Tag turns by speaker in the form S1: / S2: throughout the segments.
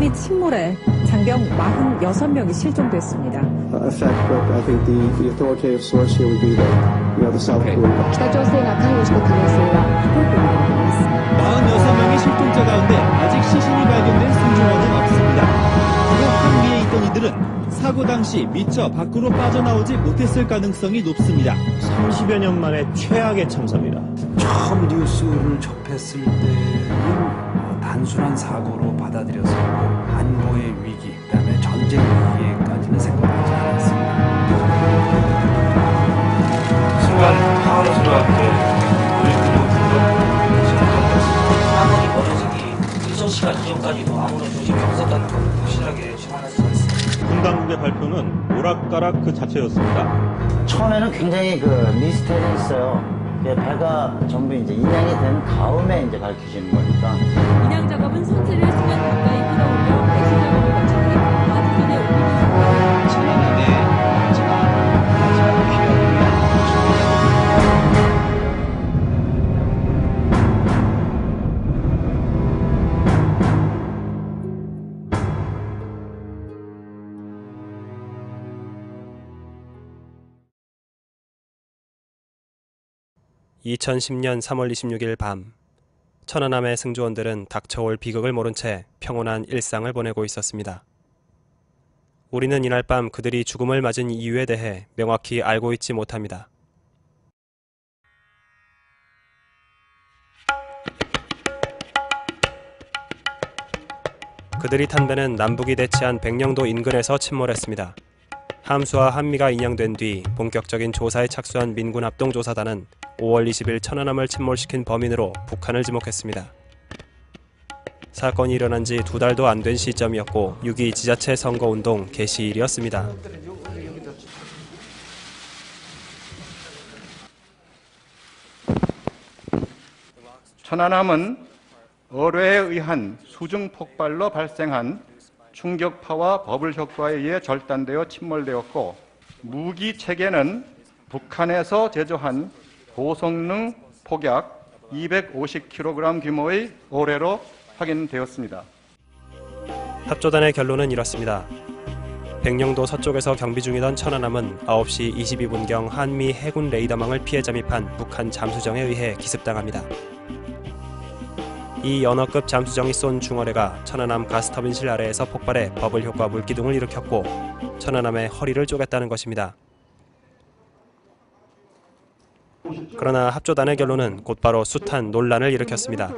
S1: 이 침몰에 장병 46명이 실종됐습니다.
S2: 北朝鮮が関与した可能性は低いと見られています。
S3: 46명의 실종자 가운데 아직 시신이 발견된 승조원은 없습니다. 그리고 항미에 있던 이들은 사고 당시 미처 밖으로 빠져나오지 못했을 가능성이 높습니다.
S4: 30여 년 만에 최악의 참사입니다.
S5: 처음 뉴스를 접했을 때는 단순한 사고로 받아들였었고 안보의 위기, 그다음에 전쟁 위기에까지는 생각하지 않았습니다.
S6: 순간 당황스러워 함께 사건이 벌어지기 일정 시간 이전까지도 아무런 조짐이 없었다는 걸 확실하게 증언할 수가 있습니다.
S4: 군 당국의 발표는 오락가락 그 자체였습니다.
S7: 처음에는 굉장히 미스테리했어요. 배가 전부 이제 인양이 된 다음에 이제 밝혀지는 거니까.
S1: 인양 작업은 선체를 수면 가까이 끌어올려 배치 작업을 거쳐 마주선에 옮깁니다.
S6: 천안함의 마지막 필요를 위한
S8: (2010년 3월 26일) 밤 천안함의 승조원들은 닥쳐올 비극을 모른 채 평온한 일상을 보내고 있었습니다. 우리는 이날 밤 그들이 죽음을 맞은 이유에 대해 명확히 알고 있지 못합니다. 그들이 탄 배는 남북이 대치한 백령도 인근에서 침몰했습니다. 함수와 한미가 인양된 뒤 본격적인 조사에 착수한 민군합동조사단은 5월 20일 천안함을 침몰시킨 범인으로 북한을 지목했습니다. 사건이 일어난 지 2달도 안 된 시점이었고 6.2 지자체 선거운동 개시일이었습니다.
S9: 천안함은 어뢰에 의한 수중 폭발로 발생한 충격파와 버블 효과에 의해 절단되어 침몰되었고 무기 체계는 북한에서 제조한 고성능 폭약 250kg 규모의 어뢰로 확인되었습니다.
S8: 합조단의 결론은 이렇습니다. 백령도 서쪽에서 경비 중이던 천안함은 9시 22분경 한미 해군 레이더망을 피해 잠입한 북한 잠수정에 의해 기습당합니다. 이 연어급 잠수정이 쏜 중어뢰가 천안함 가스터빈실 아래에서 폭발해 버블 효과 물기둥을 일으켰고 천안함의 허리를 쪼갰다는 것입니다. 그러나 합조단의 결론은 곧바로 숱한 논란을 일으켰습니다.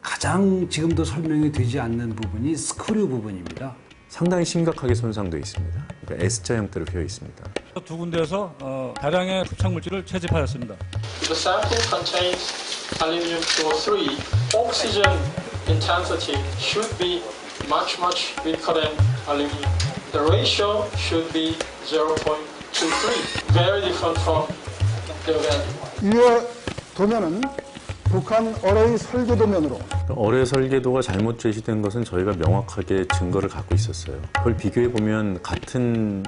S5: 가장 지금도 설명이 되지 않는 부분이 스크류 부분입니다.
S10: 상당히 심각하게 손상되어 있습니다. 그러니까 S자 형태로 되어 있습니다.
S11: 두 군데에서 다량의 흡착 물질을 채집하였습니다.
S12: The sample contains aluminium 203. Oxygen intensity should be much weaker than aluminium. The ratio should be 0.23. Very different from the value.
S13: 이에 도면은 북한 어뢰의 설계 도면으로
S10: 어뢰 설계도가 잘못 제시된 것은 저희가 명확하게 증거를 갖고 있었어요. 그걸 비교해 보면 같은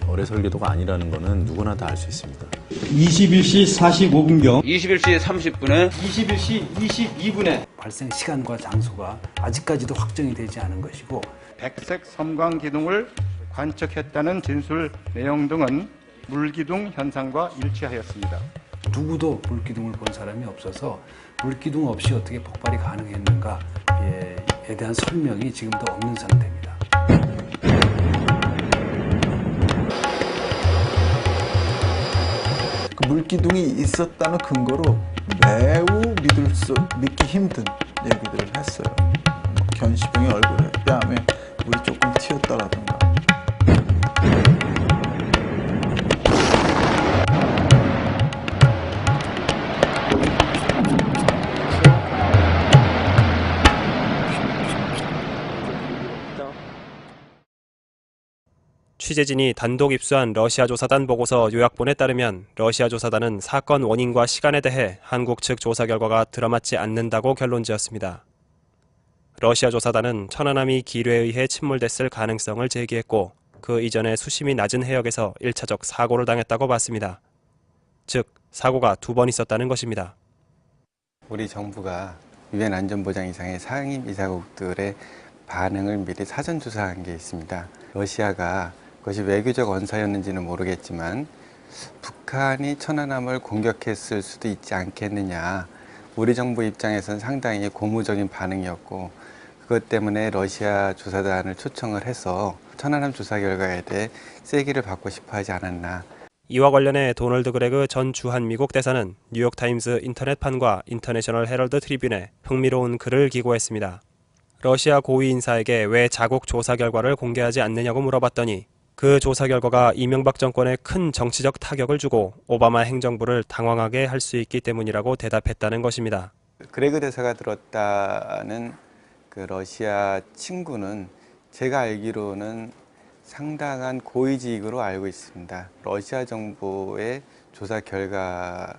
S10: 어뢰 설계도가 아니라는 것은 누구나 다 알 수 있습니다.
S3: 21시 45분경
S6: 21시 30분에
S3: 21시 22분에
S5: 발생 시간과 장소가 아직까지도 확정이 되지 않은 것이고
S9: 백색 섬광 기둥을 관측했다는 진술 내용 등은 물기둥 현상과 일치하였습니다.
S5: 누구도 물기둥을 본 사람이 없어서 물기둥 없이 어떻게 폭발이 가능했는가에 대한 설명이 지금도 없는 상태입니다.
S14: 그 물기둥이 있었다는 근거로 매우 믿기 힘든 얘기들을 했어요. 견시병이 얼굴에 뺨에 물이 조금 튀었다라든가.
S8: 취재진이 단독 입수한 러시아 조사단 보고서 요약본에 따르면 러시아 조사단은 사건 원인과 시간에 대해 한국 측 조사 결과가 들어맞지 않는다고 결론지었습니다. 러시아 조사단은 천안함이 기뢰에 의해 침몰됐을 가능성을 제기했고 그 이전에 수심이 낮은 해역에서 1차적 사고를 당했다고 봤습니다. 즉, 사고가 2번 있었다는 것입니다.
S15: 우리 정부가 유엔 안전보장 이상의 상임 이사국들의 반응을 미리 사전 조사한 게 있습니다. 러시아가 그것이 외교적 언사였는지는 모르겠지만 북한이 천안함을 공격했을 수도 있지 않겠느냐. 우리 정부 입장에서는 상당히 고무적인 반응이었고 그것 때문에 러시아 조사단을 초청을 해서 천안함 조사 결과에 대해 세기를 받고 싶어 하지 않았나.
S8: 이와 관련해 도널드 그레그 전 주한미국 대사는 뉴욕타임스 인터넷판과 인터내셔널 헤럴드 트리뷴에 흥미로운 글을 기고했습니다. 러시아 고위 인사에게 왜 자국 조사 결과를 공개하지 않느냐고 물어봤더니 그 조사 결과가 이명박 정권에 큰 정치적 타격을 주고 오바마 행정부를 당황하게 할 수 있기 때문이라고 대답했다는 것입니다.
S15: 그레그 대사가 들었다는 그 러시아 친구는 제가 알기로는 상당한 고위직으로 알고 있습니다. 러시아 정부의 조사 결과를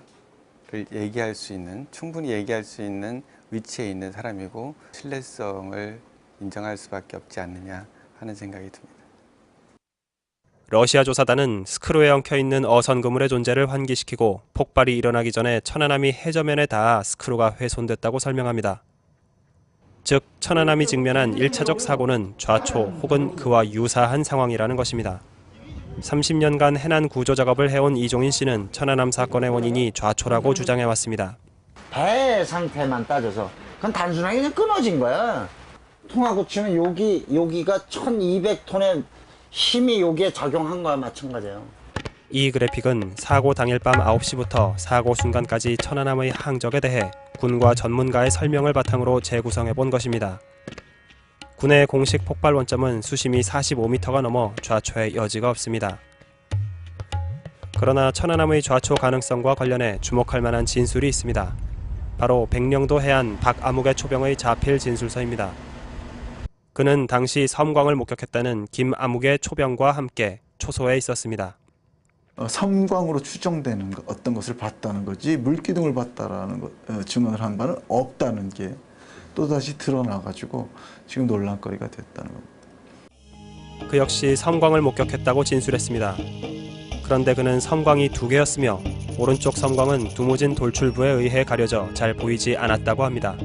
S15: 얘기할 수 있는, 충분히 얘기할 수 있는 위치에 있는 사람이고 신뢰성을 인정할 수밖에 없지 않느냐 하는 생각이 듭니다.
S8: 러시아 조사단은 스크루에 엉켜있는 어선 그물의 존재를 환기시키고 폭발이 일어나기 전에 천안함이 해저면에 닿아 스크루가 훼손됐다고 설명합니다. 즉 천안함이 직면한 1차적 사고는 좌초 혹은 그와 유사한 상황이라는 것입니다. 30년간 해난 구조 작업을 해온 이종인 씨는 천안함 사건의 원인이 좌초라고 주장해왔습니다.
S7: 배 상태만 따져서 그건 단순하게 그냥 끊어진 거야. 통하고 치면 여기가 1200톤의 힘이 여기에 작용한 거와 마찬가지예요.
S8: 이 그래픽은 사고 당일 밤 9시부터 사고 순간까지 천안함의 항적에 대해 군과 전문가의 설명을 바탕으로 재구성해 본 것입니다. 군의 공식 폭발 원점은 수심이 45m가 넘어 좌초의 여지가 없습니다. 그러나 천안함의 좌초 가능성과 관련해 주목할 만한 진술이 있습니다. 바로 백령도 해안 박아무개 초병의 자필 진술서입니다. 그는 당시 섬광을 목격했다는 김아무개 초병과 함께 초소에 있었습니다.
S14: 섬광으로 추정되는 어떤 것을 봤다는 거지 물기둥을 봤다라는 증언을 한 바는 없다는 게 또다시 드러나가지고 지금 논란거리가 됐다는 겁니다.
S8: 그 역시 섬광을 목격했다고 진술했습니다. 그런데 그는 섬광이 2개였으며 오른쪽 섬광은 두무진 돌출부에 의해 가려져 잘 보이지 않았다고 합니다.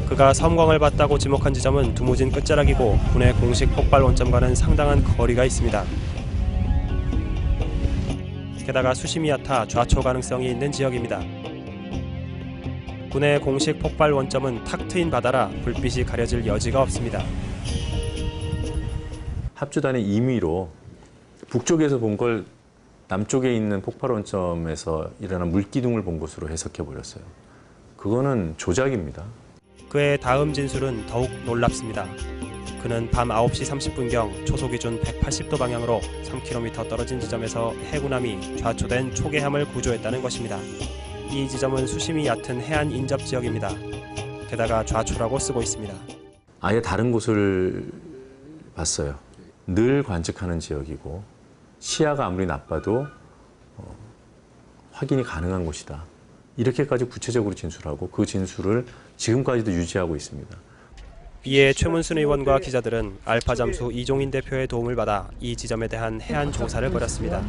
S8: 그가 섬광을 봤다고 지목한 지점은 두무진 끝자락이고 군의 공식 폭발 원점과는 상당한 거리가 있습니다. 게다가 수심이 얕아 좌초 가능성이 있는 지역입니다. 군의 공식 폭발 원점은 탁 트인 바다라 불빛이 가려질 여지가 없습니다.
S10: 합주단의 임의로 북쪽에서 본 걸 남쪽에 있는 폭발 원점에서 일어난 물기둥을 본 것으로 해석해 버렸어요. 그거는 조작입니다.
S8: 그의 다음 진술은 더욱 놀랍습니다. 그는 밤 9시 30분경 초소 기준 180도 방향으로 3km 떨어진 지점에서 해군함이 좌초된 초계함을 구조했다는 것입니다. 이 지점은 수심이 얕은 해안 인접 지역입니다. 게다가 좌초라고 쓰고 있습니다.
S10: 아예 다른 곳을 봤어요. 늘 관측하는 지역이고 시야가 아무리 나빠도 확인이 가능한 곳이다. 이렇게까지 구체적으로 진술하고 그 진술을 지금까지도 유지하고 있습니다.
S8: 이에 최문순 의원과 기자들은 알파 잠수 이종인 대표의 도움을 받아 이 지점에 대한 해안 조사를 벌였습니다.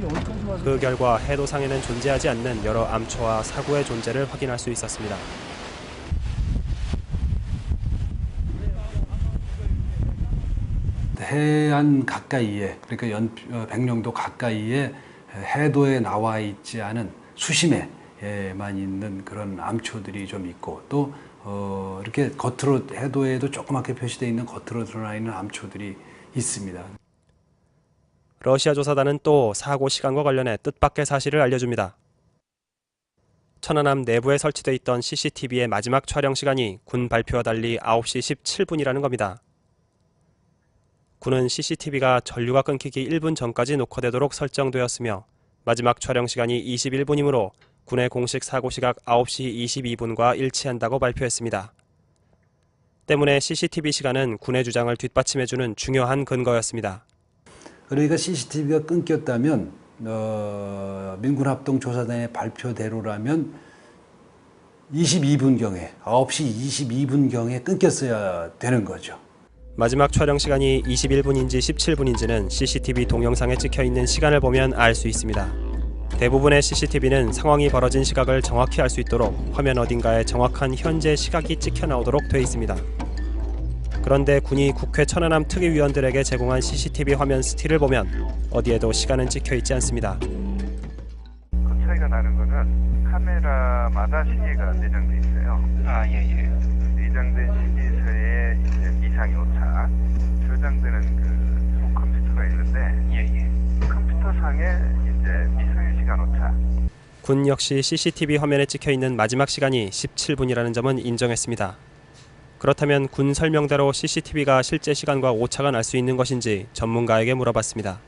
S8: 그 결과 해도상에는 존재하지 않는 여러 암초와 사구의 존재를 확인할 수 있었습니다.
S5: 해안 가까이에, 그러니까 백령도 가까이에 해도에 나와 있지 않은 수심에만 있는 그런 암초들이 좀 있고 또 이렇게 겉으로 해도에도 조그맣게 표시되어 있는 겉으로 드러나 있는 암초들이 있습니다.
S8: 러시아 조사단은 또 사고 시간과 관련해 뜻밖의 사실을 알려줍니다. 천안함 내부에 설치돼 있던 CCTV의 마지막 촬영 시간이 군 발표와 달리 9시 17분이라는 겁니다. 군은 CCTV가 전류가 끊기기 1분 전까지 녹화되도록 설정되었으며 마지막 촬영 시간이 21분이므로 군의 공식 사고 시각 9시 22분과 일치한다고 발표했습니다. 때문에 CCTV 시간은 군의 주장을 뒷받침해주는 중요한 근거였습니다.
S5: 그러니까 CCTV가 끊겼다면 민군합동조사단의 발표대로라면 22분경에 9시 22분경에 끊겼어야 되는 거죠.
S8: 마지막 촬영 시간이 21분인지 17분인지는 CCTV 동영상에 찍혀있는 시간을 보면 알 수 있습니다. 대부분의 CCTV는 상황이 벌어진 시각을 정확히 알 수 있도록 화면 어딘가에 정확한 현재 시각이 찍혀 나오도록 돼 있습니다. 그런데 군이 국회 천안함 특위위원들에게 제공한 CCTV 화면 스틸을 보면 어디에도 시간은 찍혀 있지 않습니다.
S16: 그 차이가 나는 거는 카메라마다 시계가 내장돼 있어요. 예. 내장된 시계서에 이제 이상이 오차 저장되는 그 컴퓨터가 있는데 컴퓨터상에 이제 미상의 시간 오차.
S8: 군 역시 CCTV 화면에 찍혀 있는 마지막 시간이 17분이라는 점은 인정했습니다. 그렇다면 군 설명대로 CCTV가 실제 시간과 오차가 날 수 있는 것인지 전문가에게 물어봤습니다.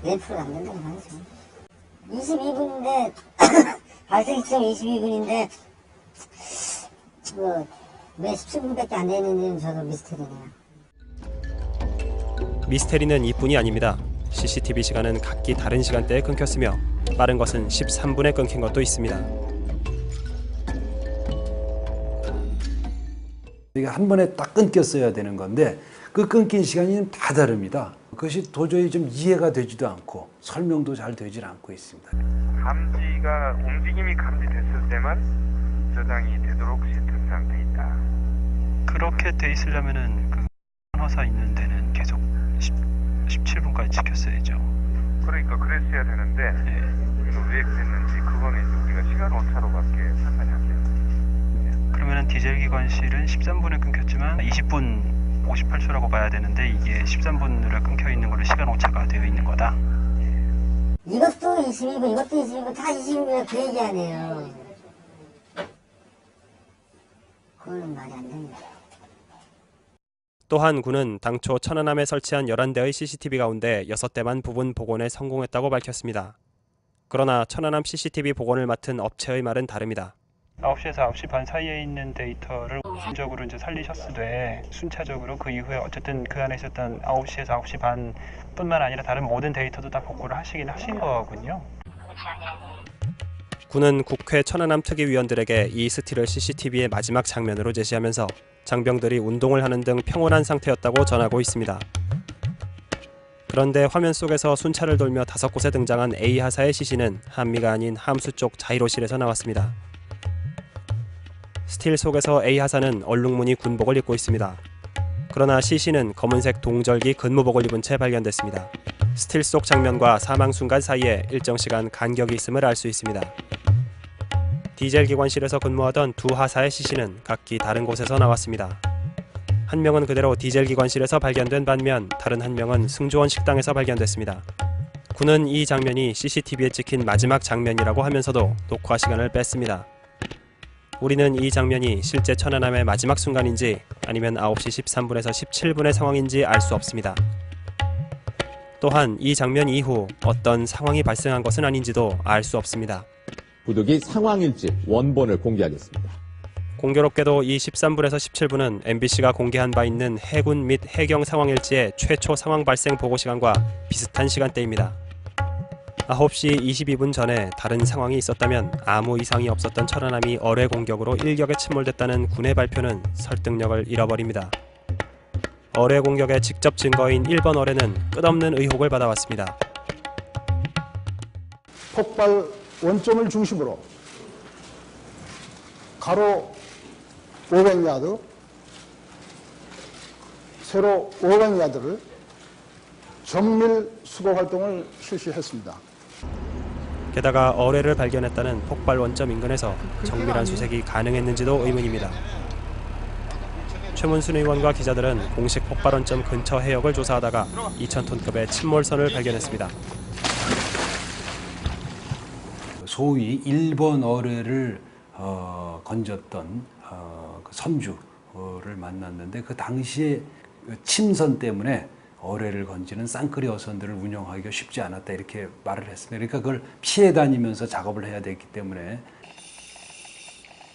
S17: 몇 프로 안 된다고 하죠. 22분인데 발생 시점 22분인데 왜 17분밖에 안 되는지는 저도 미스터리네요.
S8: 미스테리는 이뿐이 아닙니다. CCTV 시간은 각기 다른 시간대에 끊겼으며 빠른 것은 13분에 끊긴 것도 있습니다.
S5: 이게 한 번에 딱 끊겼어야 되는 건데 그 끊긴 시간이 다 다릅니다. 그것이 도저히 좀 이해가 되지도 않고 설명도 잘 되질 않고 있습니다.
S16: 감지가 움직임이 감지됐을 때만 저장이 되도록 시스템상 돼 있다.
S18: 그렇게 돼 있으려면은 그 허사 있는 데는 계속 17분까지 지켰어야죠.
S16: 그러니까 그랬어야 되는데 왜 그랬는지 그거는 이제 우리가 시간 오차로밖에 판단이 안 돼요.
S18: 그러면은 디젤 기관실은 13분에 끊겼지만 20분 58초라고 봐야 되는데 이게 13분으로 끊겨 있는 걸로 시간 오차가 되어 있는 거다.
S17: 이것도 22분, 이것도 22분, 다 22분에 그 얘기 아니에요. 그거는 말이 안 됩니다.
S8: 또한 군은 당초 천안함에 설치한 11대의 CCTV 가운데 6대만 부분 복원에 성공했다고 밝혔습니다. 그러나 천안함 CCTV 복원을 맡은 업체의 말은 다릅니다.
S18: 9시에서 9시 반 사이에 있는 데이터를 우선적으로 이제 살리셨으되 순차적으로 그 이후에 어쨌든 그 안에 있었던 9시에서 9시 반뿐만 아니라 다른 모든 데이터도 다 복구를 하시긴 하신 거군요.
S8: 군은 국회 천안함 특위위원들에게 이 스틸을 CCTV의 마지막 장면으로 제시하면서 장병들이 운동을 하는 등 평온한 상태였다고 전하고 있습니다. 그런데 화면 속에서 순찰을 돌며 5곳에 등장한 A하사의 CC는 한미가 아닌 함수 쪽 자이로실에서 나왔습니다. 스틸 속에서 A하사는 얼룩무늬 군복을 입고 있습니다. 그러나 CC는 검은색 동절기 근무복을 입은 채 발견됐습니다. 스틸 속 장면과 사망 순간 사이에 일정 시간 간격이 있음을 알 수 있습니다. 디젤 기관실에서 근무하던 두 하사의 CC는 각기 다른 곳에서 나왔습니다. 한 명은 그대로 디젤 기관실에서 발견된 반면 다른 한 명은 승조원 식당에서 발견됐습니다. 군은 이 장면이 CCTV에 찍힌 마지막 장면이라고 하면서도 녹화 시간을 뺐습니다. 우리는 이 장면이 실제 천안함의 마지막 순간인지 아니면 9시 13분에서 17분의 상황인지 알 수 없습니다. 또한 이 장면 이후 어떤 상황이 발생한 것은 아닌지도 알 수 없습니다.
S19: 부득이 상황일지 원본을 공개하겠습니다.
S8: 공교롭게도 이 13분에서 17분은 MBC가 공개한 바 있는 해군 및 해경 상황일지의 최초 상황 발생 보고 시간과 비슷한 시간대입니다. 9시 22분 전에 다른 상황이 있었다면 아무 이상이 없었던 천안함이 어뢰 공격으로 일격에 침몰됐다는 군의 발표는 설득력을 잃어버립니다. 어뢰 공격의 직접 증거인 1번 어뢰는 끝없는 의혹을 받아왔습니다.
S13: 폭발 원점을 중심으로 가로 500야드, 세로 500야드를 정밀 수거 활동을 실시했습니다.
S8: 게다가 어뢰를 발견했다는 폭발 원점 인근에서 정밀한 수색이 가능했는지도 의문입니다. 최문순 의원과 기자들은 공식 폭발 원점 근처 해역을 조사하다가 2,000톤급의 침몰선을 발견했습니다.
S5: 소위 1번 어뢰를 건졌던 그 선주를 만났는데 그 당시에 침선 때문에 어뢰를 건지는 쌍끌이 어선들을 운영하기가 쉽지 않았다 이렇게 말을 했습니다. 그러니까 그걸 피해 다니면서 작업을 해야 됐기 때문에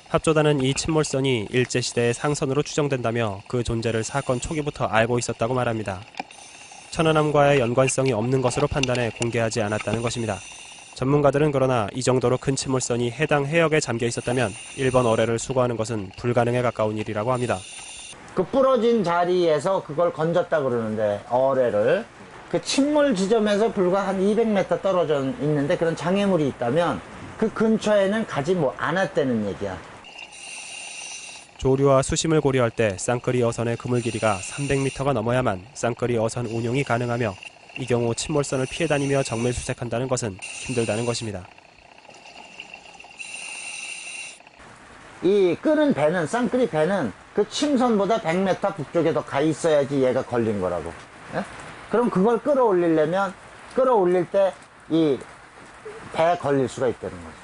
S8: 합조단은 이 침몰선이 일제시대의 상선으로 추정된다며 그 존재를 사건 초기부터 알고 있었다고 말합니다. 천안함과의 연관성이 없는 것으로 판단해 공개하지 않았다는 것입니다. 전문가들은 그러나 이 정도로 큰 침몰선이 해당 해역에 잠겨 있었다면 1번 어뢰를 수거하는 것은 불가능에 가까운 일이라고 합니다.
S7: 그 부러진 자리에서 그걸 건졌다 그러는데 어뢰를 그 침몰 지점에서 불과 한 200m 떨어져 있는데 그런 장애물이 있다면 그 근처에는 가지 않았다는 얘기야.
S8: 조류와 수심을 고려할 때 쌍끌이 어선의 그물 길이가 300m가 넘어야만 쌍끌이 어선 운용이 가능하며 이 경우 침몰선을 피해 다니며 정밀 수색한다는 것은 힘들다는 것입니다.
S7: 이 끄는 배는, 쌍끌이 배는 그 침선보다 100m 북쪽에 더 가 있어야지 얘가 걸린 거라고. 예? 그럼 그걸 끌어올릴 때 이 배에 걸릴 수가 있다는 거죠.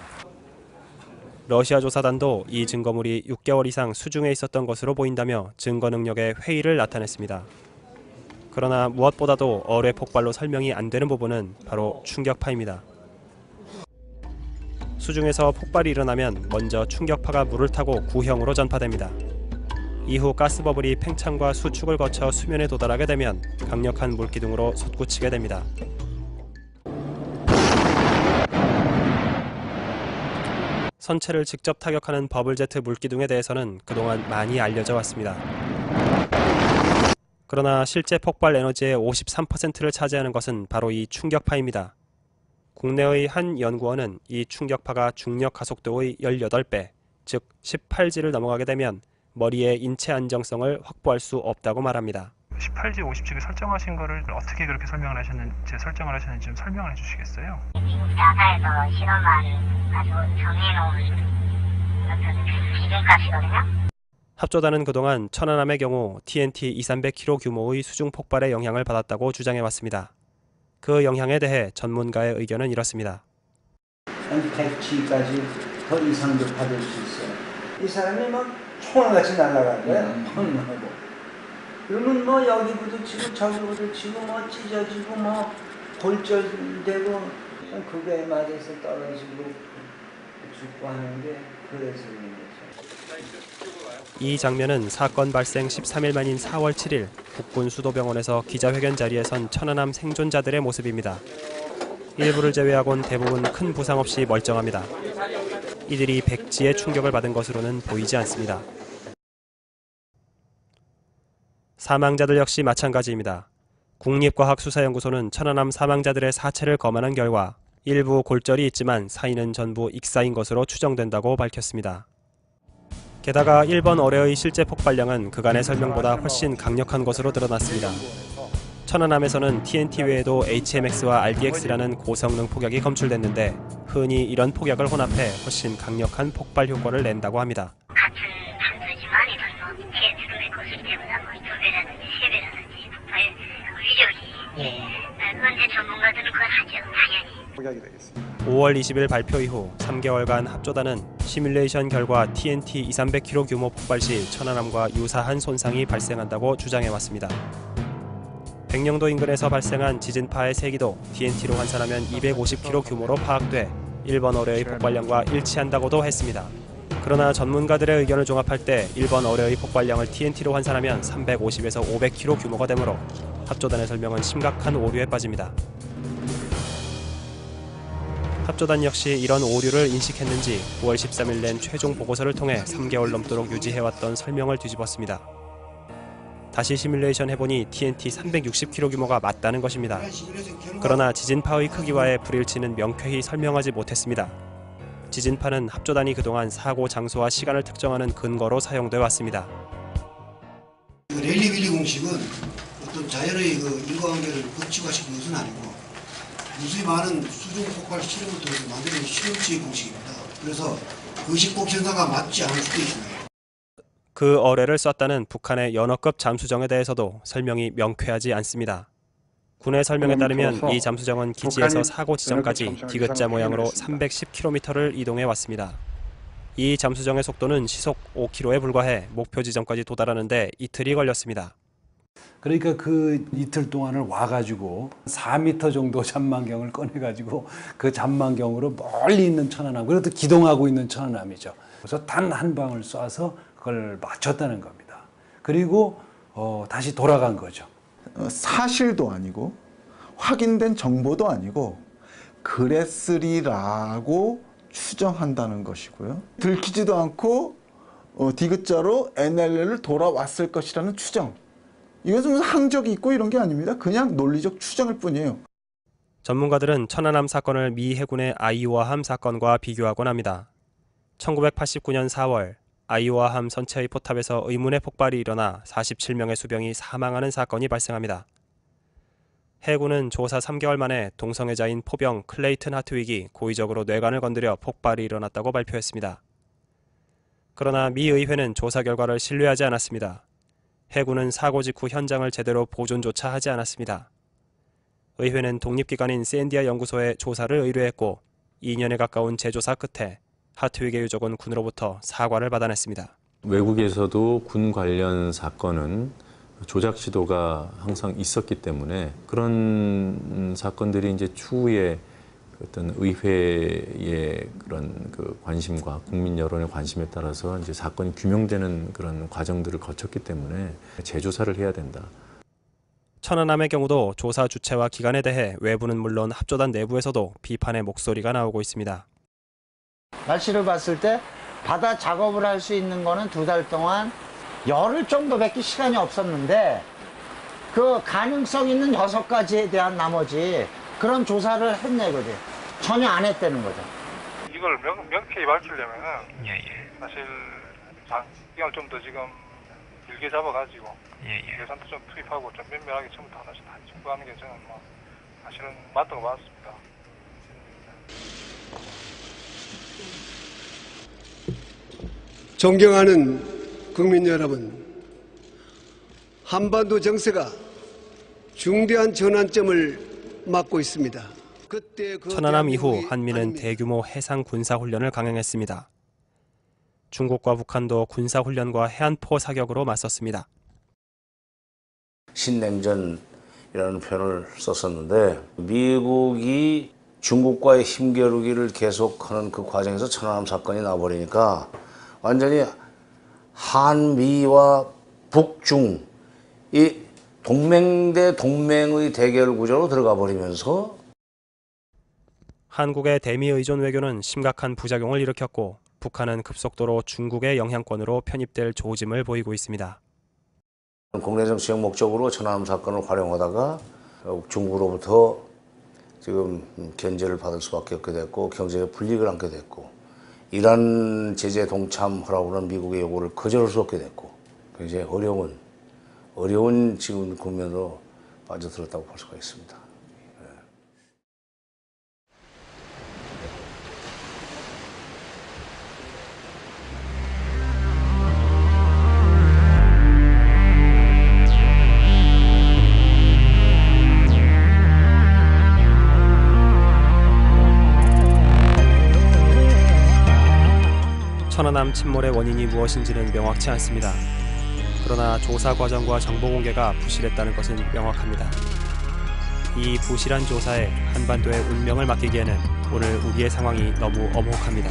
S8: 러시아 조사단도 이 증거물이 6개월 이상 수중에 있었던 것으로 보인다며 증거 능력의 회의를 나타냈습니다. 그러나 무엇보다도 어뢰 폭발로 설명이 안 되는 부분은 바로 충격파입니다. 수중에서 폭발이 일어나면 먼저 충격파가 물을 타고 구형으로 전파됩니다. 이후 가스버블이 팽창과 수축을 거쳐 수면에 도달하게 되면 강력한 물기둥으로 솟구치게 됩니다. 선체를 직접 타격하는 버블제트 물기둥에 대해서는 그동안 많이 알려져 왔습니다. 그러나 실제 폭발 에너지의 53%를 차지하는 것은 바로 이 충격파입니다. 국내의 한 연구원은 이 충격파가 중력 가속도의 18배, 즉 18G를 넘어가게 되면 머리의 인체 안정성을 확보할 수 없다고 말합니다.
S18: 18G, 50G를 설정하신 거를 어떻게 그렇게 설정을 하셨는지 좀 설명을 해주시겠어요?
S17: 나사에서 실험한 아주 정해놓은 어떤 기준값이거든요.
S8: 합조단은 그동안 천안함의 경우 TNT 2,300kg 규모의 수중 폭발의 영향을 받았다고 주장해왔습니다. 그 영향에 대해 전문가의 의견은 이렇습니다.
S20: 100G까지 더 이상도 받을 수 있어요. 이 사람이 막 총알같이 날아간 거야. 펑하고. 그러면 여기 부딪히고 저기 부딪히고 찢어지고 골절되고 그게 맞아서 떨어지고 죽고 하는데 그래서 그런 거죠.
S8: 이 장면은 사건 발생 13일 만인 4월 7일 국군 수도병원에서 기자회견 자리에 선 천안함 생존자들의 모습입니다. 일부를 제외하곤 대부분 큰 부상 없이 멀쩡합니다. 이들이 백지의 충격을 받은 것으로는 보이지 않습니다. 사망자들 역시 마찬가지입니다. 국립과학수사연구소는 천안함 사망자들의 사체를 검안한 결과 일부 골절이 있지만 사인은 전부 익사인 것으로 추정된다고 밝혔습니다. 게다가 1번 어뢰의 실제 폭발량은 그간의 설명보다 훨씬 강력한 것으로 드러났습니다. 천안함에서는 TNT 외에도 HMX와 RDX라는 고성능 폭약이 검출됐는데 흔히 이런 폭약을 혼합해 훨씬 강력한 폭발 효과를 낸다고 합니다.
S17: 같은 단수지만 이런 TNT의 고수익보다 거의 2배라든지 3배라든지 폭발 위력이 현재 전문가들은 그걸 하죠. 당연히.
S8: 5월 20일 발표 이후 3개월간 합조단은 시뮬레이션 결과 TNT 2,300kg 규모 폭발 시 천안함과 유사한 손상이 발생한다고 주장해왔습니다. 백령도 인근에서 발생한 지진파의 세기도 TNT로 환산하면 250kg 규모로 파악돼 일본 어뢰의 폭발량과 일치한다고도 했습니다. 그러나 전문가들의 의견을 종합할 때 일본 어뢰의 폭발량을 TNT로 환산하면 350에서 500kg 규모가 되므로 합조단의 설명은 심각한 오류에 빠집니다. 합조단 역시 이런 오류를 인식했는지 9월 13일 낸 최종 보고서를 통해 3개월 넘도록 유지해왔던 설명을 뒤집었습니다. 다시 시뮬레이션 해보니 TNT 360kg 규모가 맞다는 것입니다. 그러나 지진파의 크기와의 불일치는 명쾌히 설명하지 못했습니다. 지진파는 합조단이 그동안 사고 장소와 시간을 특정하는 근거로 사용돼 왔습니다.
S21: 랠리 빌리 공식은 어떤 자연의 인과관계를 법칙화시킨 것은 아니고 무수히 많은 수중 폭발 실험을 통해서 만드는 실험치의 공식입니다. 그래서 의식복 현상과 맞지 않을 수도 있습니다.
S8: 그 어뢰를 쐈다는 북한의 연어급 잠수정에 대해서도 설명이 명쾌하지 않습니다. 군의 설명에 따르면 이 잠수정은 기지에서 사고 지점까지 디귿자 모양으로 310km를 이동해 왔습니다. 이 잠수정의 속도는 시속 5km에 불과해 목표 지점까지 도달하는데 이틀이 걸렸습니다.
S5: 그러니까 그 이틀 동안을 와가지고 4m 정도 잠망경을 꺼내가지고 그 잠망경으로 멀리 있는 천안함, 그래도 기동하고 있는 천안함이죠. 그래서 단 한 방을 쏴서 그걸 맞췄다는 겁니다. 그리고 다시 돌아간 거죠.
S14: 사실도 아니고 확인된 정보도 아니고 그랬으리라고 추정한다는 것이고요. 들키지도 않고 디귿자로 NLL을 돌아왔을 것이라는 추정. 이것은 무슨 항적이 있고 이런 게 아닙니다. 그냥 논리적 추정일 뿐이에요.
S8: 전문가들은 천안함 사건을 미 해군의 아이오아함 사건과 비교하곤 합니다. 1989년 4월 아이오아함 선체의 포탑에서 의문의 폭발이 일어나 47명의 수병이 사망하는 사건이 발생합니다. 해군은 조사 3개월 만에 동성애자인 포병 클레이튼 하트윅이 고의적으로 뇌관을 건드려 폭발이 일어났다고 발표했습니다. 그러나 미 의회는 조사 결과를 신뢰하지 않았습니다. 해군은 사고 직후 현장을 제대로 보존조차 하지 않았습니다. 의회는 독립기관인 샌디아 연구소에 조사를 의뢰했고 2년에 가까운 재조사 끝에 하트윅의 유족은 군으로부터 사과를 받아냈습니다.
S10: 외국에서도 군 관련 사건은 조작 시도가 항상 있었기 때문에 그런 사건들이 이제 추후에 어떤 의회의 그런 그 관심과 국민 여론의 관심에 따라서 이제 사건이 규명되는 그런 과정들을 거쳤기 때문에 재조사를 해야 된다.
S8: 천안함의 경우도 조사 주체와 기간에 대해 외부는 물론 합조단 내부에서도 비판의 목소리가 나오고 있습니다.
S7: 날씨를 봤을 때 바다 작업을 할 수 있는 거는 2달 동안 열흘 정도밖에 시간이 없었는데 그 가능성 있는 6가지에 대한 나머지 그런 조사를 했네 그지? 전혀 안 했다는 거죠.
S16: 이걸 명쾌히 밝히려면은 사실 장기간을 좀 더 지금 길게 잡아가지고 예산도 좀 투입하고 좀 면밀하게 처음부터 하나씩 다 짚고하는 게 저는 뭐 사실은 맞다고 봤습니다.
S2: 존경하는 국민 여러분, 한반도 정세가 중대한 전환점을 맞고 있습니다.
S8: 천안함 이후 한미는 대규모 해상 군사훈련을 강행했습니다. 중국과 북한도 군사훈련과 해안포 사격으로 맞섰습니다.
S22: 신냉전이라는 표현을 썼었는데 미국이 중국과의 힘겨루기를 계속하는 그 과정에서 천안함 사건이 나버리니까 완전히 한미와 북중 이 동맹 대 동맹의 대결 구조로 들어가 버리면서
S8: 한국의 대미 의존 외교는 심각한 부작용을 일으켰고 북한은 급속도로 중국의 영향권으로 편입될 조짐을 보이고 있습니다.
S22: 국내 정치적 목적으로 천안함 사건을 활용하다가 중국으로부터 지금 견제를 받을 수밖에 없게 됐고 경제에 불이익을 안게 됐고 이란 제재 동참하라고는 미국의 요구를 거절할 수 없게 됐고 굉장히 어려운 지금 국면으로 빠져들었다고 볼 수가 있습니다.
S8: 천안함 침몰의 원인이 무엇인지는 명확치 않습니다. 그러나 조사 과정과 정보 공개가 부실했다는 것은 명확합니다. 이 부실한 조사에 한반도의 운명을 맡기기에는 오늘 우리의 상황이 너무 엄혹합니다.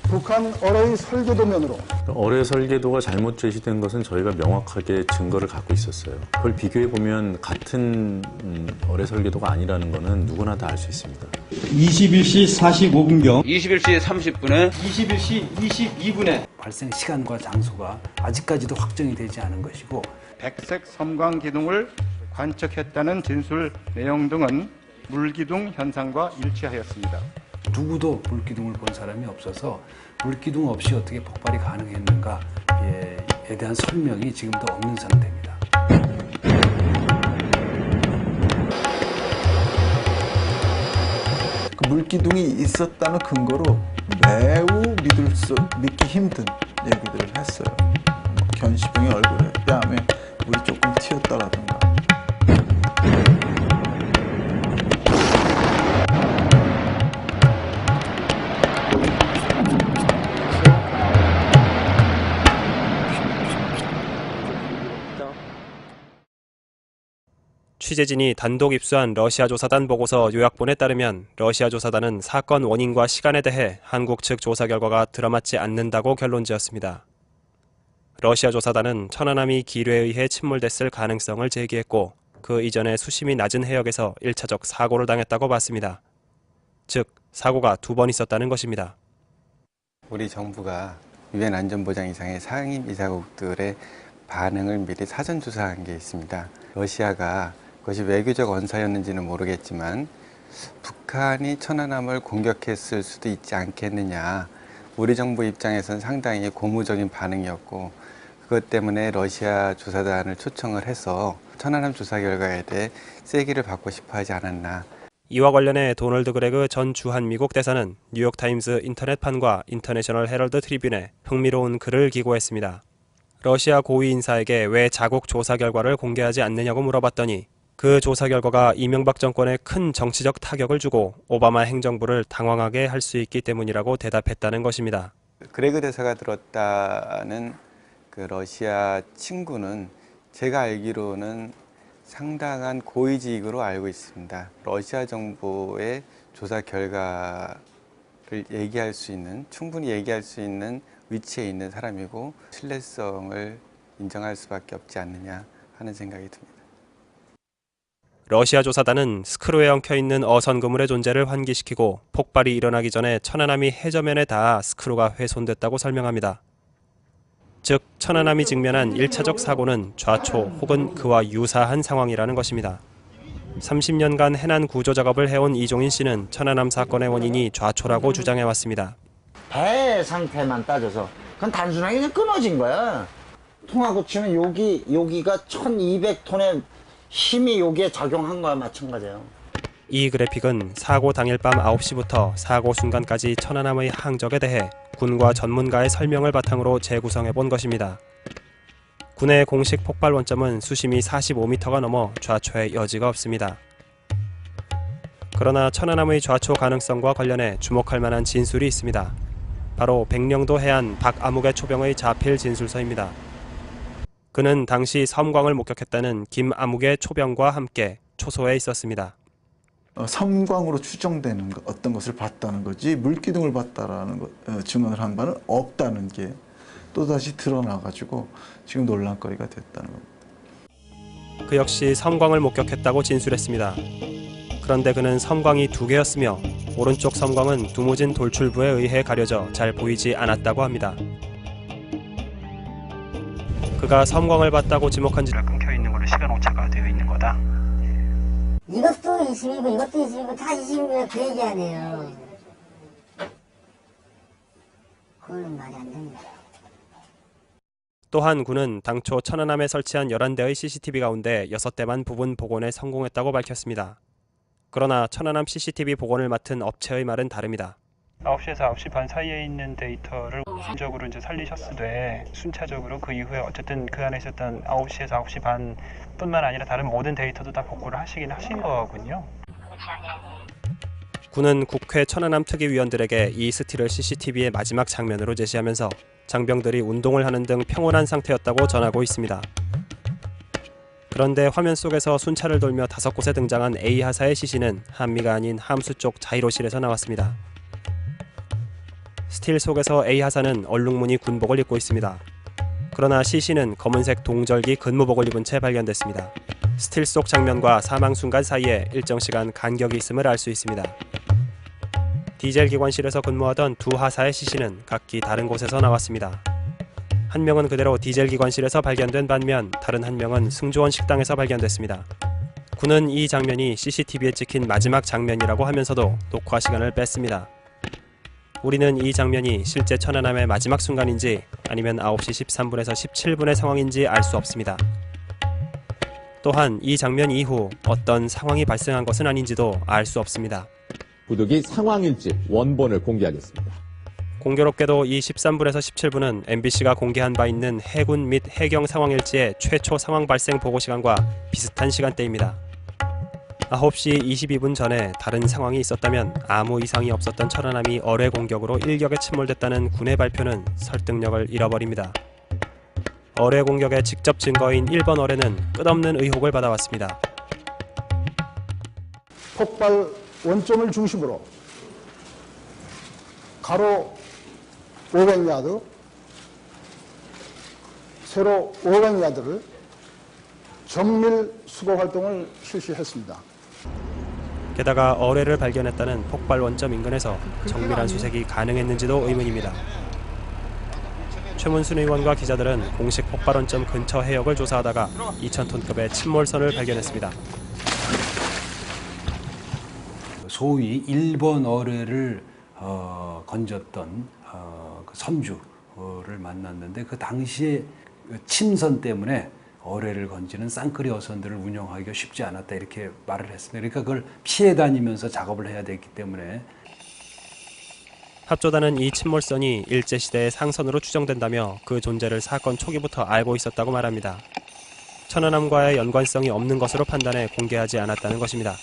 S13: 북한 어뢰의 설계도면으로
S10: 어뢰 설계도가 잘못 제시된 것은 저희가 명확하게 증거를 갖고 있었어요. 그걸 비교해 보면 같은 어뢰 설계도가 아니라는 것은 누구나 다 알 수 있습니다.
S23: 21시 45분경
S24: 21시 30분에
S23: 21시 22분에
S5: 발생 시간과 장소가 아직까지도 확정이 되지 않은 것이고
S9: 백색 섬광 기둥을 관측했다는 진술 내용 등은 물기둥 현상과 일치하였습니다.
S5: 누구도 물기둥을 본 사람이 없어서 물기둥 없이 어떻게 폭발이 가능했는가에 대한 설명이 지금도 없는 상태입니다.
S14: 그 물기둥이 있었다는 근거로 매우 믿기 힘든 얘기들을 했어요. 견시병의 얼굴에 뺨에 물이 조금 튀었다라든가.
S8: 취재진이 단독 입수한 러시아 조사단 보고서 요약본에 따르면 러시아 조사단은 사건 원인과 시간에 대해 한국 측 조사 결과가 들어맞지 않는다고 결론지었습니다. 러시아 조사단은 천안함이 기뢰에 의해 침몰됐을 가능성을 제기했고 그 이전에 수심이 낮은 해역에서 1차적 사고를 당했다고 봤습니다. 즉, 사고가 2번 있었다는 것입니다.
S15: 우리 정부가 유엔 안전보장이상의 상임 이사국들의 반응을 미리 사전 조사한 게 있습니다. 러시아가 그것이 외교적 언사였는지는 모르겠지만 북한이 천안함을 공격했을 수도 있지 않겠느냐. 우리 정부 입장에서는 상당히 고무적인 반응이었고 그것 때문에 러시아 조사단을 초청을 해서 천안함 조사 결과에 대해 세기를 받고 싶어 하지 않았나.
S8: 이와 관련해 도널드 그레그 전 주한미국 대사는 뉴욕타임스 인터넷판과 인터내셔널 헤럴드 트리뷴에 흥미로운 글을 기고했습니다. 러시아 고위 인사에게 왜 자국 조사 결과를 공개하지 않느냐고 물어봤더니 그 조사 결과가 이명박 정권에 큰 정치적 타격을 주고 오바마 행정부를 당황하게 할 수 있기 때문이라고 대답했다는 것입니다.
S15: 그레그 대사가 들었다는 그 러시아 친구는 제가 알기로는 상당한 고위직으로 알고 있습니다. 러시아 정부의 조사 결과를 얘기할 수 있는, 충분히 얘기할 수 있는 위치에 있는 사람이고 신뢰성을 인정할 수밖에 없지 않느냐 하는 생각이 듭니다.
S8: 러시아 조사단은 스크루에 엉켜있는 어선 그물의 존재를 환기시키고 폭발이 일어나기 전에 천안함이 해저면에 닿아 스크루가 훼손됐다고 설명합니다. 즉, 천안함이 직면한 1차적 사고는 좌초 혹은 그와 유사한 상황이라는 것입니다. 30년간 해난 구조 작업을 해온 이종인 씨는 천안함 사건의 원인이 좌초라고 주장해왔습니다.
S7: 배 상태만 따져서 그건 단순하게 그냥 끊어진 거야. 통하고 치면 여기가 1200톤의 힘이 여기에 작용한 거와 마찬가지예요.
S8: 이 그래픽은 사고 당일 밤 9시부터 사고 순간까지 천안함의 항적에 대해 군과 전문가의 설명을 바탕으로 재구성해 본 것입니다. 군의 공식 폭발 원점은 수심이 45m가 넘어 좌초의 여지가 없습니다. 그러나 천안함의 좌초 가능성과 관련해 주목할 만한 진술이 있습니다. 바로 백령도 해안 박아무개 초병의 자필 진술서입니다. 그는 당시 섬광을 목격했다는 김아무개 초병과 함께 초소에 있었습니다.
S14: 섬광으로 추정되는 어떤 것을 봤다는 거지 물기둥을 봤다라는 증언을 한 바는 없다는 게 또다시 드러나가지고 지금 논란거리가 됐다는 겁니다.
S8: 그 역시 섬광을 목격했다고 진술했습니다. 그런데 그는 섬광이 2개였으며 오른쪽 섬광은 두모진 돌출부에 의해 가려져 잘 보이지 않았다고 합니다. 그가 섬광을 봤다고 지목한 지
S18: 끊겨있는 걸로 시간 오차가 되어 있는 거다.
S1: 이것도 20이고 이것도 20이고 다 20이면 그 얘기 아니에요. 그건 말이 안 됩니다.
S8: 또한 군은 당초 천안함에 설치한 11대의 CCTV 가운데 6대만 부분 복원에 성공했다고 밝혔습니다. 그러나 천안함 CCTV 복원을 맡은 업체의 말은 다릅니다.
S18: 9시에서 9시 반 사이에 있는 데이터를 우선적으로 이제 살리셨으되 순차적으로 그 이후에 어쨌든 그 안에 있었던 9시에서 9시 반뿐만 아니라 다른 모든 데이터도 다 복구를 하시긴 하신 거군요.
S8: 군은 국회 천안함 특위위원들에게 이 스틸을 CCTV의 마지막 장면으로 제시하면서 장병들이 운동을 하는 등 평온한 상태였다고 전하고 있습니다. 그런데 화면 속에서 순찰을 돌며 5곳에 등장한 A하사의 CC는 한미가 아닌 함수 쪽 자이로실에서 나왔습니다. 스틸 속에서 A하사는 얼룩무늬 군복을 입고 있습니다. 그러나 CC는 검은색 동절기 근무복을 입은 채 발견됐습니다. 스틸 속 장면과 사망 순간 사이에 일정 시간 간격이 있음을 알 수 있습니다. 디젤 기관실에서 근무하던 2 하사의 CC는 각기 다른 곳에서 나왔습니다. 한 명은 그대로 디젤 기관실에서 발견된 반면 다른 한 명은 승조원 식당에서 발견됐습니다. 군은 이 장면이 CCTV에 찍힌 마지막 장면이라고 하면서도 녹화 시간을 뺐습니다. 우리는 이 장면이 실제 천안함의 마지막 순간인지 아니면 9시 13분에서 17분의 상황인지 알 수 없습니다. 또한 이 장면 이후 어떤 상황이 발생한 것은 아닌지도 알 수 없습니다.
S19: 부득이 상황일지 원본을 공개하겠습니다.
S8: 공교롭게도 이 13분에서 17분은 MBC가 공개한 바 있는 해군 및 해경 상황일지의 최초 상황 발생 보고 시간과 비슷한 시간대입니다. 9시 22분 전에 다른 상황이 있었다면 아무 이상이 없었던 천안함이 어뢰 공격으로 일격에 침몰됐다는 군의 발표는 설득력을 잃어버립니다. 어뢰 공격의 직접 증거인 1번 어뢰는 끝없는 의혹을 받아왔습니다.
S13: 폭발 원점을 중심으로 가로 500야드, 세로 500야드를 정밀 수거 활동을 실시했습니다.
S8: 게다가 어뢰를 발견했다는 폭발 원점 인근에서 정밀한 수색이 가능했는지도 의문입니다. 최문순 의원과 기자들은 공식 폭발 원점 근처 해역을 조사하다가 2,000톤급의 침몰선을 발견했습니다.
S5: 소위 일본 어뢰를 건졌던 그 선주를 만났는데 그 당시에 침선 때문에 어뢰를 건지는 쌍끌이 어선들을 운영하기가 쉽지 않았다 이렇게 말을 했습니다. 그러니까 그걸 피해 다니면서 작업을 해야 됐기 때문에
S8: 합조단은 이 침몰선이 일제시대의 상선으로 추정된다며 그 존재를 사건 초기부터 알고 있었다고 말합니다. 천안함과의 연관성이 없는 것으로 판단해 공개하지 않았다는 것입니다.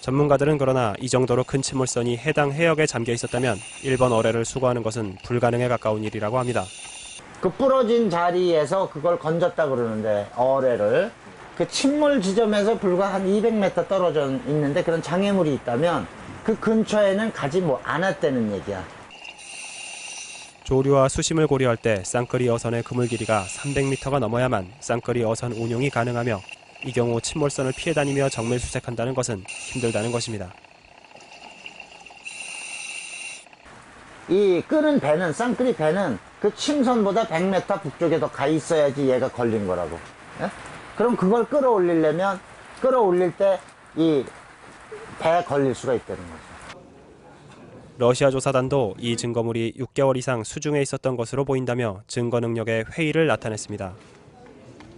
S8: 전문가들은 그러나 이 정도로 큰 침몰선이 해당 해역에 잠겨 있었다면 일본 어뢰를 수거하는 것은 불가능에 가까운 일이라고 합니다.
S7: 그 부러진 자리에서 그걸 건졌다 그러는데 어뢰를 그 침몰 지점에서 불과 한 200m 떨어져 있는데 그런 장애물이 있다면 그 근처에는 가지 않았다는 얘기야.
S8: 조류와 수심을 고려할 때 쌍끌이 어선의 그물 길이가 300m가 넘어야만 쌍끌이 어선 운용이 가능하며 이 경우 침몰선을 피해 다니며 정밀 수색한다는 것은 힘들다는 것입니다.
S7: 이 끄는 배는 쌍끌이 배는 그 침선보다 100m 북쪽에 더 가 있어야지 얘가 걸린 거라고. 예? 그럼 그걸 끌어올릴 때 이 배에 걸릴 수가 있다는 거죠.
S8: 러시아 조사단도 이 증거물이 6개월 이상 수중에 있었던 것으로 보인다며 증거 능력의 회의를 나타냈습니다.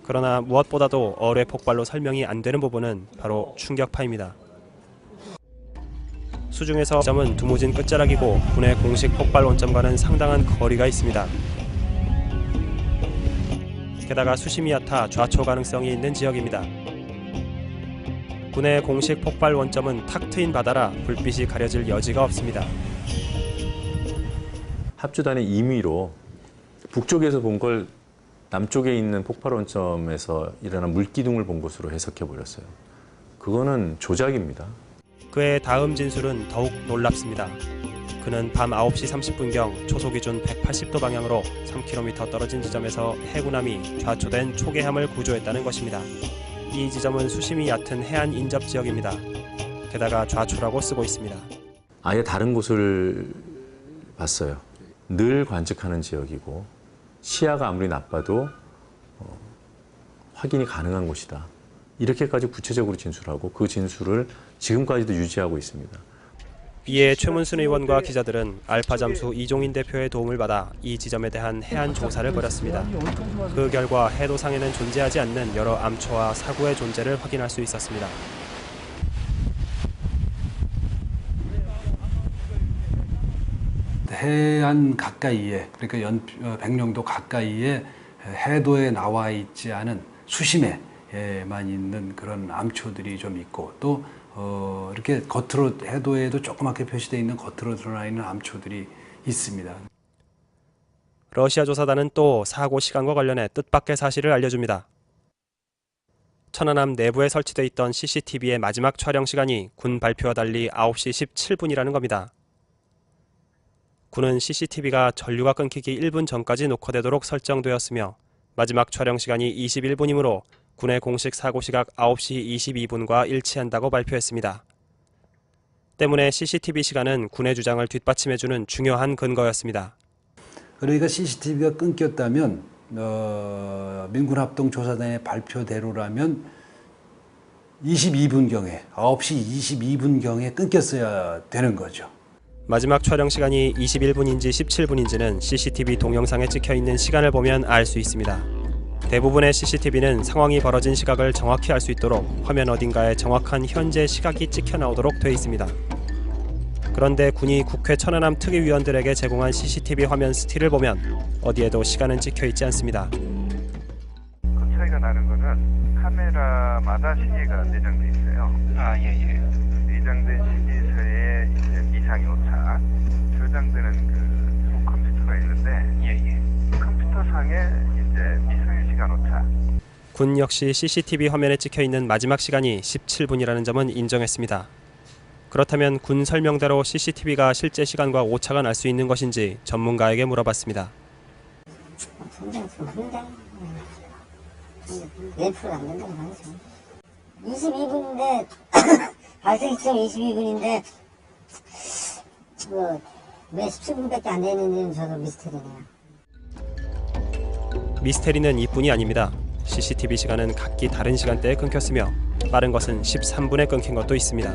S8: 그러나 무엇보다도 어뢰 폭발로 설명이 안 되는 부분은 바로 충격파입니다. 수중에서 점은 두무진 끝자락이고 군의 공식 폭발 원점과는 상당한 거리가 있습니다. 게다가 수심이 얕아 좌초 가능성이 있는 지역입니다. 군의 공식 폭발 원점은 탁 트인 바다라 불빛이 가려질 여지가 없습니다.
S10: 합조단의 임의로 북쪽에서 본 걸 남쪽에 있는 폭발 원점에서 일어난 물기둥을 본 것으로 해석해 버렸어요. 그거는 조작입니다.
S8: 그의 다음 진술은 더욱 놀랍습니다. 그는 밤 9시 30분경 초소 기준 180도 방향으로 3km 떨어진 지점에서 해군함이 좌초된 초계함을 구조했다는 것입니다. 이 지점은 수심이 얕은 해안 인접 지역입니다. 게다가 좌초라고 쓰고 있습니다.
S10: 아예 다른 곳을 봤어요. 늘 관측하는 지역이고 시야가 아무리 나빠도 확인이 가능한 곳이다. 이렇게까지 구체적으로 진술하고 그 진술을 지금까지도 유지하고 있습니다.
S8: 이에 최문순 의원과 기자들은 알파 잠수 이종인 대표의 도움을 받아 이 지점에 대한 해안 조사를 벌였습니다. 그 결과 해도상에는 존재하지 않는 여러 암초와 사구의 존재를 확인할 수 있었습니다.
S5: 해안 가까이에 그러니까 백령도 가까이에 해도에 나와 있지 않은 수심에만 있는 그런 암초들이 좀 있고 또 이렇게 겉으로 해도에도 조그맣게 표시되어 있는 겉으로 드러나 있는 암초들이 있습니다.
S8: 러시아 조사단은 또 사고 시간과 관련해 뜻밖의 사실을 알려줍니다. 천안함 내부에 설치되어 있던 CCTV의 마지막 촬영 시간이 군 발표와 달리 9시 17분이라는 겁니다. 군은 CCTV가 전류가 끊기기 1분 전까지 녹화되도록 설정되었으며 마지막 촬영 시간이 21분이므로 군의 공식 사고 시각 9시 22분과 일치한다고 발표했습니다. 때문에 CCTV 시간은 군의 주장을 뒷받침해주는 중요한 근거였습니다.
S5: 그러니까 CCTV가 끊겼다면 민군합동조사단의 발표대로라면 22분경에 9시 22분경에 끊겼어야 되는 거죠.
S8: 마지막 촬영 시간이 21분인지 17분인지는 CCTV 동영상에 찍혀있는 시간을 보면 알 수 있습니다. 대부분의 CCTV는 상황이 벌어진 시각을 정확히 알 수 있도록 화면 어딘가에 정확한 현재 시각이 찍혀 나오도록 돼 있습니다. 그런데 군이 국회 천안함 특위위원들에게 제공한 CCTV 화면 스틸을 보면 어디에도 시간은 찍혀 있지 않습니다.
S4: 그 차이가 나는 거는 카메라마다 시계가 내장돼 있어요. 내장된 시계서에 이제 이상이 오차 저장되는 그 컴퓨터가 있는데 컴퓨터상에 이제 이상의 시간 오차.
S8: 군 역시 CCTV 화면에 찍혀 있는 마지막 시간이 17분이라는 점은 인정했습니다. 그렇다면 군 설명대로 CCTV가 실제 시간과 오차가 날 수 있는 것인지 전문가에게 물어봤습니다.
S1: 굉장히 좀 굉장히 1%가 안 된다고 하죠. 22분인데 발생 시점 22분인데 왜 17분밖에 안 되는지는 저도 미스터리네요.
S8: 미스테리는 이뿐이 아닙니다. CCTV 시간은 각기 다른 시간대에 끊겼으며 빠른 것은 13분에 끊긴 것도 있습니다.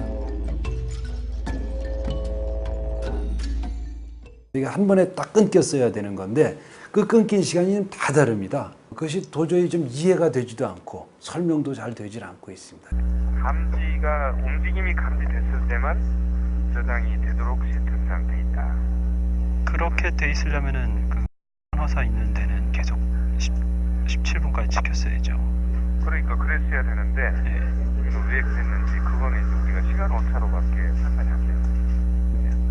S5: 이게 한 번에 딱 끊겼어야 되는 건데 그 끊긴 시간이 다 다릅니다. 그것이 도저히 좀 이해가 되지도 않고 설명도 잘 되질 않고 있습니다.
S4: 감지가 움직임이 감지됐을 때만 저장이 되도록 시스템상 돼 있다.
S18: 그렇게 돼 있으려면은 그 허사 있는 데는 계속 17분까지 지켰어야죠.
S4: 그러니까 그랬어야 되는데 왜 그랬는지 그거는 이제 우리가 시간 오차로밖에 판단이 안 돼요.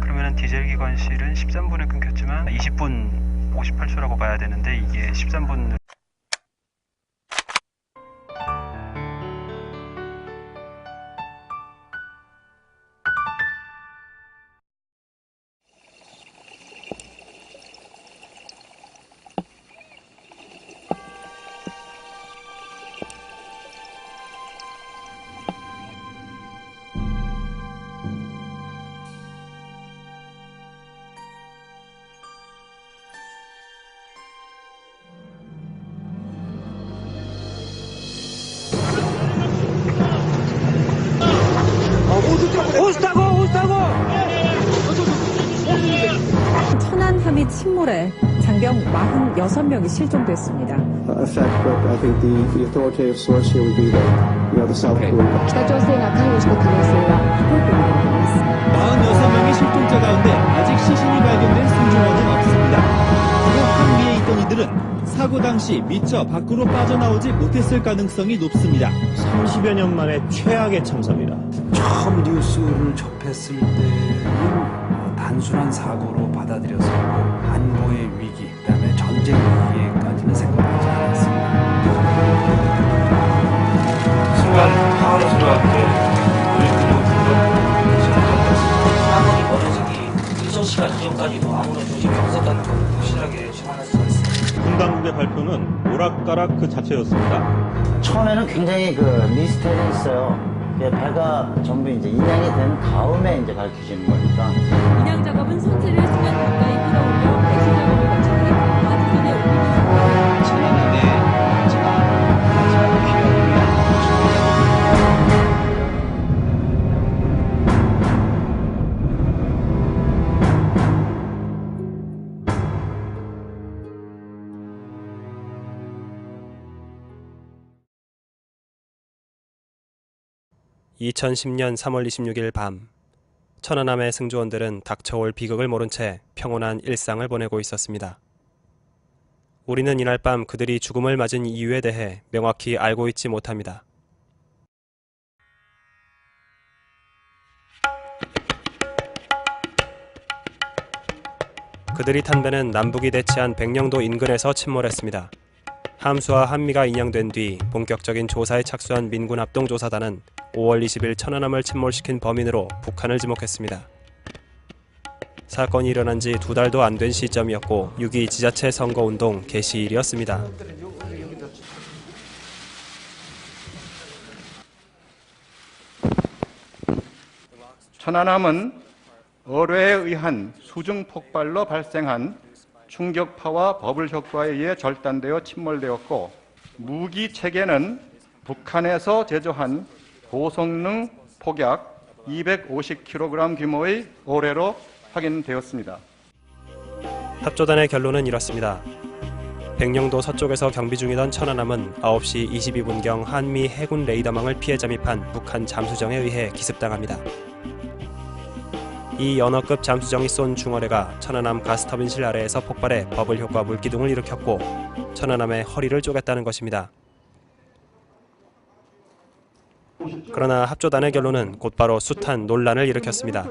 S18: 그러면은 디젤 기관실은 13분에 끊겼지만 20분 58초라고 봐야 되는데 이게 13분.
S6: 천안 함이 침몰해 장병 46명이 실종됐습니다.
S11: 北朝鮮が関与した可能性は低いと言われています。
S3: 46명의 실종자 가운데 아직 시신이 발견된 승조원은 없습니다. 그리고 항미에 있던 이들은 사고 당시 미처 밖으로 빠져나오지 못했을 가능성이 높습니다.
S12: 30여 년 만에 최악의 참사입니다.
S5: 처음 뉴스를 접했을 때는 단순한 사고로 받아들였었고 안보의 위기, 그다음에 전쟁 위기까지는 생각하지 않았습니다.
S12: 순간 파워를 들어왔고
S24: 사건이 벌어지기 일정 시간 이전까지도 아무런 조짐이 없었다는 걸 확실하게 증언할 수가 있습니다.
S12: 군 당국의 발표는 오락가락 그 자체였습니다.
S7: 처음에는 굉장히 미스터리 있어요. 배가 전부 이제 인양이 된 다음에 이제 밝혀지는 거니까.
S6: 인양 작업은 선체를 수면 가까이 끌어올려 배수 작업을 거쳐 마지막에 올리는
S24: 천안함에 제가 마지막 귀환을 위한
S8: (2010년 3월 26일) 밤 천안함의 승조원들은 닥쳐올 비극을 모른 채 평온한 일상을 보내고 있었습니다. 우리는 이날 밤 그들이 죽음을 맞은 이유에 대해 명확히 알고 있지 못합니다. 그들이 탄 배는 남북이 대치한 백령도 인근에서 침몰했습니다. 함수와 한미가 인양된 뒤 본격적인 조사에 착수한 민군합동조사단은 5월 20일 천안함을 침몰시킨 범인으로 북한을 지목했습니다. 사건이 일어난 지 2달도 안 된 시점이었고 6.2 지자체 선거운동 개시일이었습니다.
S9: 천안함은 어뢰에 의한 수중 폭발로 발생한 충격파와 버블 효과에 의해 절단되어 침몰되었고 무기 체계는 북한에서 제조한 고성능 폭약 250kg 규모의 어뢰로 확인되었습니다.
S8: 합조단의 결론은 이렇습니다. 백령도 서쪽에서 경비 중이던 천안함은 9시 22분경 한미 해군 레이더망을 피해 잠입한 북한 잠수정에 의해 기습당합니다. 이 연어급 잠수정이 쏜 중어뢰가 천안함 가스터빈실 아래에서 폭발해 버블 효과 물기둥을 일으켰고 천안함의 허리를 쪼갰다는 것입니다. 그러나 합조단의 결론은 곧바로 숱한 논란을 일으켰습니다.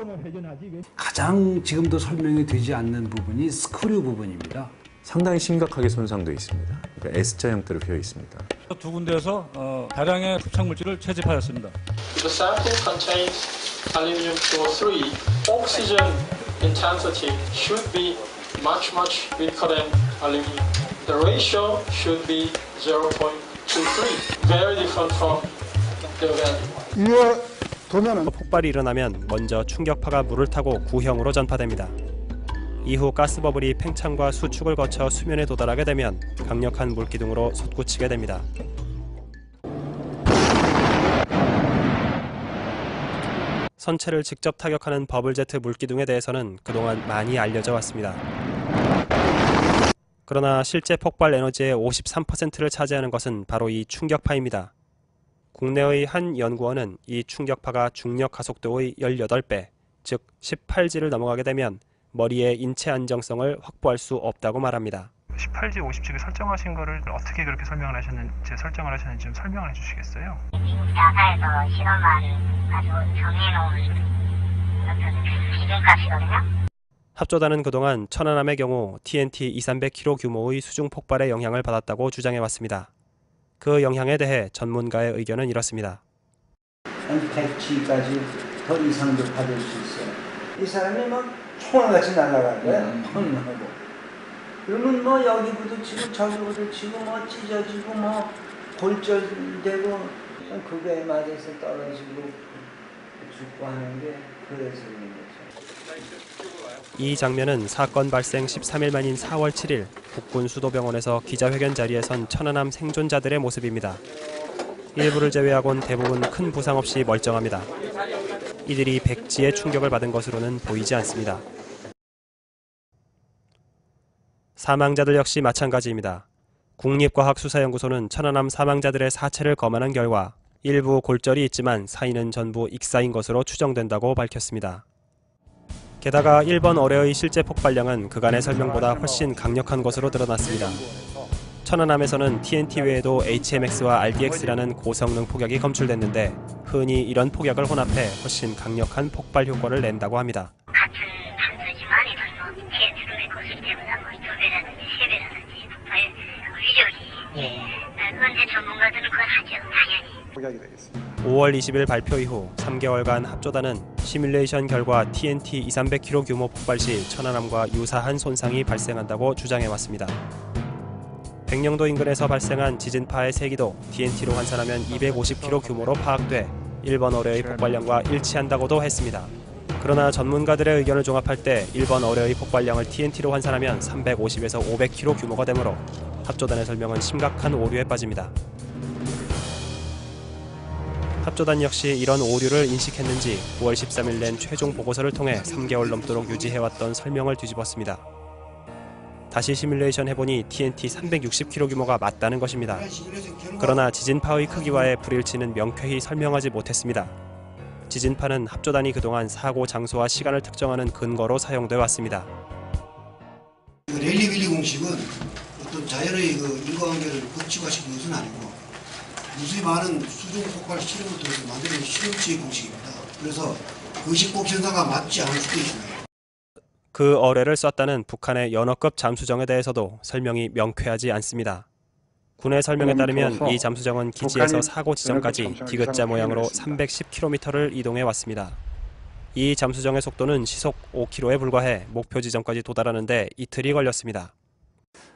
S5: 가장 지금도 설명이 되지 않는 부분이 스크류 부분입니다.
S10: 상당히 심각하게 손상되어 있습니다. 그러니까 S자 형태로 되어 있습니다.
S16: 두 군데에서 다량의 흡착 물질을 채집하였습니다.
S17: The sample contains aluminium-2O3. Oxygen intensity should be much weaker than aluminum. The ratio should be 0.23. Very different from the value.
S8: 폭발이 일어나면 먼저 충격파가 물을 타고 구형으로 전파됩니다. 이후 가스버블이 팽창과 수축을 거쳐 수면에 도달하게 되면 강력한 물기둥으로 솟구치게 됩니다. 선체를 직접 타격하는 버블제트 물기둥에 대해서는 그동안 많이 알려져 왔습니다. 그러나 실제 폭발 에너지의 53%를 차지하는 것은 바로 이 충격파입니다. 국내의 한 연구원은 이 충격파가 중력 가속도의 18배, 즉 18G를 넘어가게 되면 머리의 인체 안정성을 확보할 수 없다고 말합니다.
S18: 18G, 50G를 설정하신 거를 어떻게 그렇게 설명을 하셨는지 좀 설명을 해주시겠어요?
S1: 나사에서 실험한 아주 정해놓은 어떤 기준값이거든요.
S8: 합조단은 그동안 천안함의 경우 TNT 200-300kg 규모의 수중 폭발의 영향을 받았다고 주장해왔습니다. 그 영향에 대해 전문가의 의견은 이렇습니다.
S20: 100G까지 더 이상도 받을 수 있어요. 이 사람이 막 총알같이 날아갈 거야. 펑하고. 그러면 뭐 여기 부딪히고 저기 부딪히고 뭐 찢어지고 뭐 골절되고 그거에 맞아서 떨어지고 죽고 하는 게 그래서 그런 거죠.
S8: 이 장면은 사건 발생 13일 만인 4월 7일 국군 수도병원에서 기자회견 자리에 선 천안함 생존자들의 모습입니다. 일부를 제외하곤 대부분 큰 부상 없이 멀쩡합니다. 이들이 100G의 충격을 받은 것으로는 보이지 않습니다. 사망자들 역시 마찬가지입니다. 국립과학수사연구소는 천안함 사망자들의 사체를 검안한 결과 일부 골절이 있지만 사인은 전부 익사인 것으로 추정된다고 밝혔습니다. 게다가 1번 어뢰의 실제 폭발량은 그간의 설명보다 훨씬 강력한 것으로 드러났습니다. 천안함에서는 TNT 외에도 HMX와 RDX라는 고성능 폭약이 검출됐는데 흔히 이런 폭약을 혼합해 훨씬 강력한 폭발 효과를 낸다고 합니다.
S1: 같은 단수지만 이런 TNT를 거슬 때보다 거의 2배라든지 3배라든지 폭발 위력이 언제 전문가들은 그걸 하죠. 당연히.
S13: 폭약이 되겠습니다.
S8: 5월 20일 발표 이후 3개월간 합조단은 시뮬레이션 결과 TNT 200-300kg 규모 폭발 시 천안함과 유사한 손상이 발생한다고 주장해왔습니다. 백령도 인근에서 발생한 지진파의 세기도 TNT로 환산하면 250kg 규모로 파악돼 1번 어뢰의 폭발량과 일치한다고도 했습니다. 그러나 전문가들의 의견을 종합할 때 1번 어뢰의 폭발량을 TNT로 환산하면 350에서 500kg 규모가 되므로 합조단의 설명은 심각한 오류에 빠집니다. 합조단 역시 이런 오류를 인식했는지 9월 13일 낸 최종 보고서를 통해 3개월 넘도록 유지해왔던 설명을 뒤집었습니다. 다시 시뮬레이션 해보니 TNT 360kg 규모가 맞다는 것입니다. 그러나 지진파의 크기와의 불일치는 명쾌히 설명하지 못했습니다. 지진파는 합조단이 그동안 사고 장소와 시간을 특정하는 근거로 사용돼 왔습니다.
S21: 랠리빌리 공식은 어떤 자연의 인과관계를 법칙화시킨 것은 아니고 무수히 많은 수중 폭발 실험을 통해서 만드는 실험치의 공식입니다. 그래서 의식복 현상과 맞지 않을 수도 있습니다.
S8: 그 어뢰를 쐈다는 북한의 연어급 잠수정에 대해서도 설명이 명쾌하지 않습니다. 군의 설명에 따르면 이 잠수정은 기지에서 사고 지점까지 디귿자 모양으로 310km를 이동해 왔습니다. 이 잠수정의 속도는 시속 5km에 불과해 목표 지점까지 도달하는데 이틀이 걸렸습니다.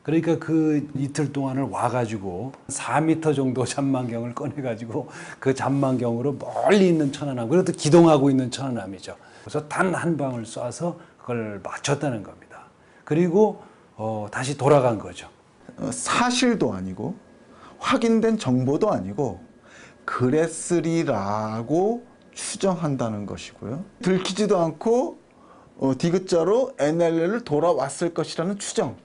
S5: 그러니까 그 이틀 동안을 와가지고 4m 정도 잠망경을 꺼내가지고 그 잠망경으로 멀리 있는 천안함, 그래도 기동하고 있는 천안함이죠. 그래서 단 한 방을 쏴서 그걸 맞췄다는 겁니다. 그리고 다시 돌아간 거죠.
S14: 사실도 아니고 확인된 정보도 아니고 그랬으리라고 추정한다는 것이고요. 들키지도 않고 디귿자로 NLL을 돌아왔을 것이라는 추정.